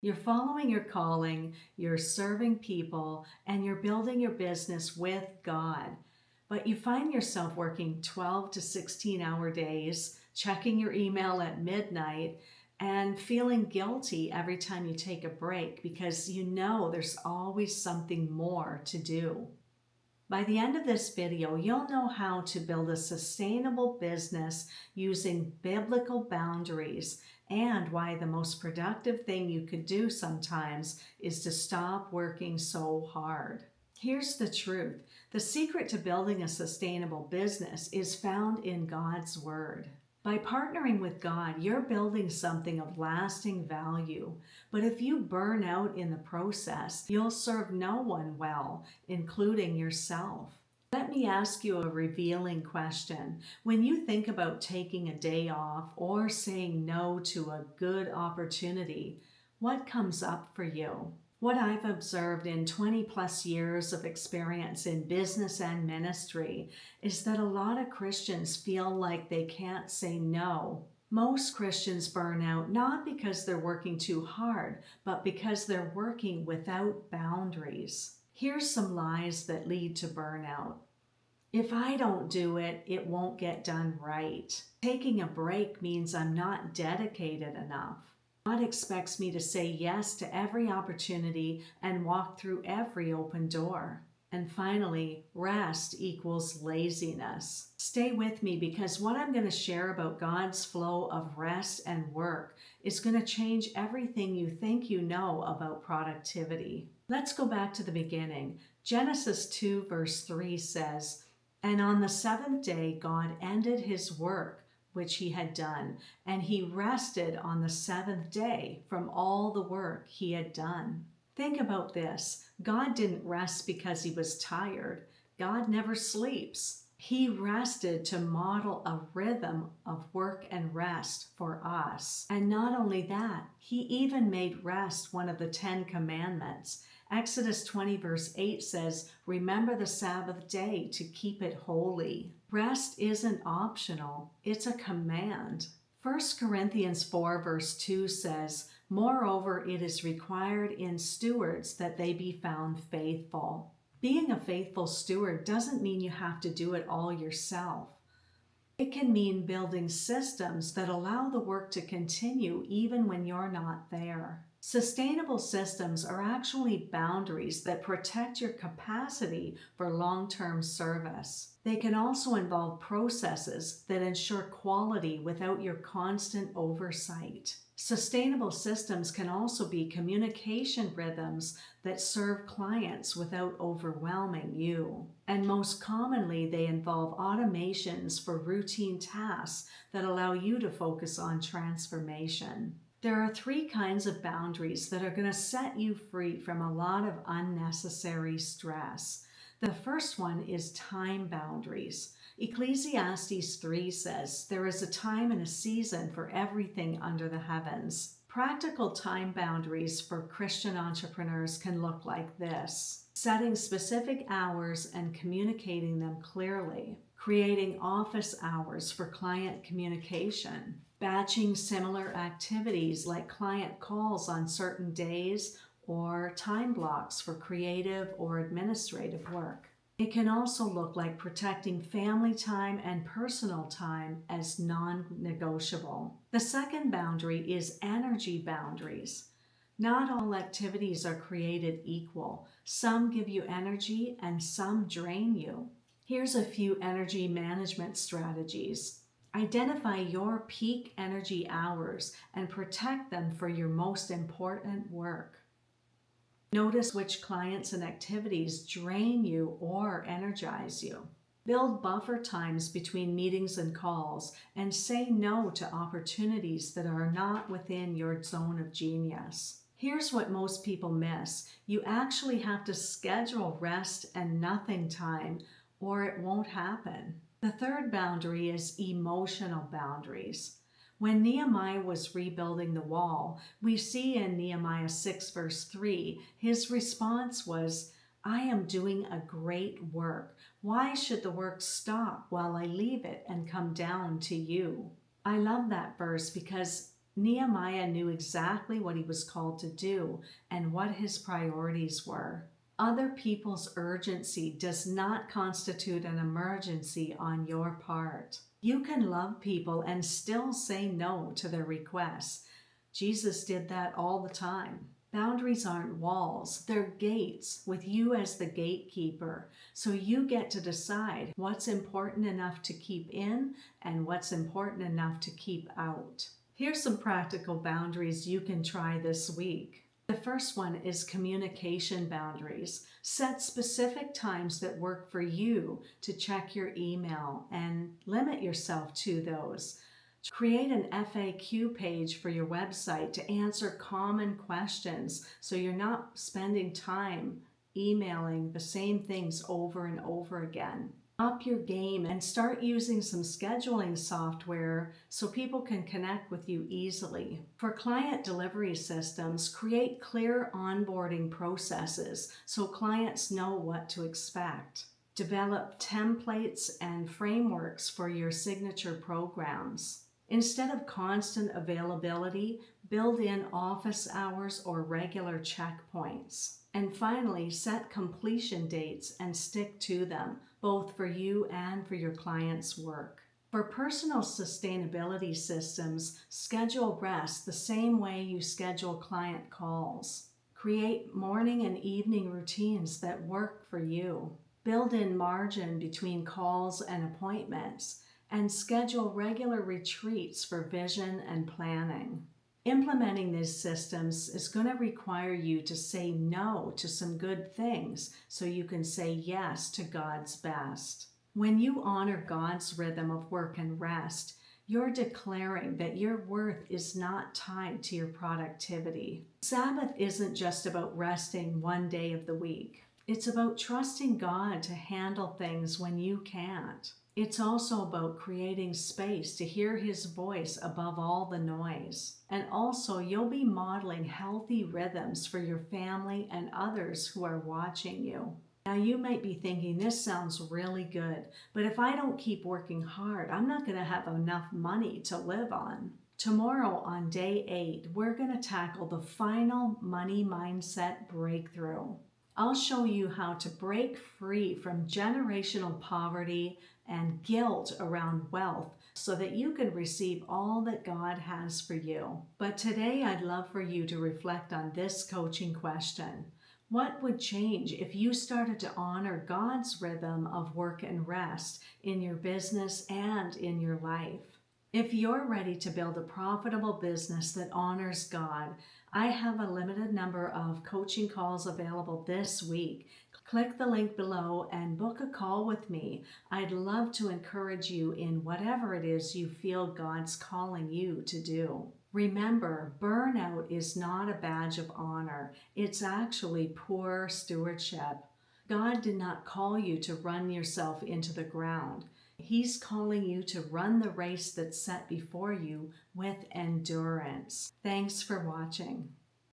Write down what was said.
You're following your calling, you're serving people, and you're building your business with God. But you find yourself working 12 to 16-hour days, checking your email at midnight, and feeling guilty every time you take a break because you know there's always something more to do. By the end of this video, you'll know how to build a sustainable business using biblical boundaries and why the most productive thing you could do sometimes is to stop working so hard. Here's the truth. The secret to building a sustainable business is found in God's Word. By partnering with God, you're building something of lasting value. But if you burn out in the process, you'll serve no one well, including yourself. Let me ask you a revealing question. When you think about taking a day off or saying no to a good opportunity, what comes up for you? What I've observed in 20 plus years of experience in business and ministry is that a lot of Christians feel like they can't say no. Most Christians burn out not because they're working too hard, but because they're working without boundaries. Here's some lies that lead to burnout. If I don't do it, it won't get done right. Taking a break means I'm not dedicated enough. God expects me to say yes to every opportunity and walk through every open door. And finally, rest equals laziness. Stay with me because what I'm going to share about God's flow of rest and work is going to change everything you think you know about productivity. Let's go back to the beginning. Genesis 2 verse 3 says, "And on the seventh day God ended his work which he had done, and he rested on the seventh day from all the work he had done." Think about this. God didn't rest because he was tired. God never sleeps. He rested to model a rhythm of work and rest for us. And not only that, he even made rest one of the 10 commandments. Exodus 20 verse 8 says, "Remember the Sabbath day to keep it holy." Rest isn't optional, it's a command. 1 Corinthians 4 verse 2 says, "Moreover, it is required in stewards that they be found faithful." Being a faithful steward doesn't mean you have to do it all yourself. It can mean building systems that allow the work to continue even when you're not there. Sustainable systems are actually boundaries that protect your capacity for long-term service. They can also involve processes that ensure quality without your constant oversight. Sustainable systems can also be communication rhythms that serve clients without overwhelming you. And most commonly, they involve automations for routine tasks that allow you to focus on transformation. There are 3 kinds of boundaries that are going to set you free from a lot of unnecessary stress. The first one is time boundaries. Ecclesiastes 3 says, "There is a time and a season for everything under the heavens." Practical time boundaries for Christian entrepreneurs can look like this: setting specific hours and communicating them clearly, creating office hours for client communication, batching similar activities like client calls on certain days or time blocks for creative or administrative work. It can also look like protecting family time and personal time as non-negotiable. The second boundary is energy boundaries. Not all activities are created equal. Some give you energy and some drain you. Here's a few energy management strategies. Identify your peak energy hours and protect them for your most important work. Notice which clients and activities drain you or energize you. Build buffer times between meetings and calls, and say no to opportunities that are not within your zone of genius. Here's what most people miss. You actually have to schedule rest and nothing time, or it won't happen. The third boundary is emotional boundaries. When Nehemiah was rebuilding the wall, we see in Nehemiah 6 verse 3, his response was, "I am doing a great work. Why should the work stop while I leave it and come down to you?" I love that verse because Nehemiah knew exactly what he was called to do and what his priorities were. Other people's urgency does not constitute an emergency on your part. You can love people and still say no to their requests. Jesus did that all the time. Boundaries aren't walls, they're gates with you as the gatekeeper. So you get to decide what's important enough to keep in and what's important enough to keep out. Here's some practical boundaries you can try this week. The first one is communication boundaries. Set specific times that work for you to check your email and limit yourself to those. Create an FAQ page for your website to answer common questions so you're not spending time emailing the same things over and over again. Up your game and start using some scheduling software so people can connect with you easily. For client delivery systems, create clear onboarding processes so clients know what to expect. Develop templates and frameworks for your signature programs. Instead of constant availability, build in office hours or regular checkpoints. And finally, set completion dates and stick to them, both for you and for your clients' work. For personal sustainability systems, schedule rest the same way you schedule client calls. Create morning and evening routines that work for you. Build in margin between calls and appointments, and schedule regular retreats for vision and planning. Implementing these systems is going to require you to say no to some good things so you can say yes to God's best. When you honor God's rhythm of work and rest, you're declaring that your worth is not tied to your productivity. Sabbath isn't just about resting one day of the week. It's about trusting God to handle things when you can't. It's also about creating space to hear His voice above all the noise. And also, you'll be modeling healthy rhythms for your family and others who are watching you. Now, you might be thinking, this sounds really good, but if I don't keep working hard, I'm not going to have enough money to live on. Tomorrow on day 8, we're going to tackle the final money mindset breakthrough. I'll show you how to break free from generational poverty and guilt around wealth so that you can receive all that God has for you. But today I'd love for you to reflect on this coaching question. What would change if you started to honor God's rhythm of work and rest in your business and in your life? If you're ready to build a profitable business that honors God, I have a limited number of coaching calls available this week. Click the link below and book a call with me. I'd love to encourage you in whatever it is you feel God's calling you to do. Remember, burnout is not a badge of honor. It's actually poor stewardship. God did not call you to run yourself into the ground. He's calling you to run the race that's set before you with endurance. Thanks for watching.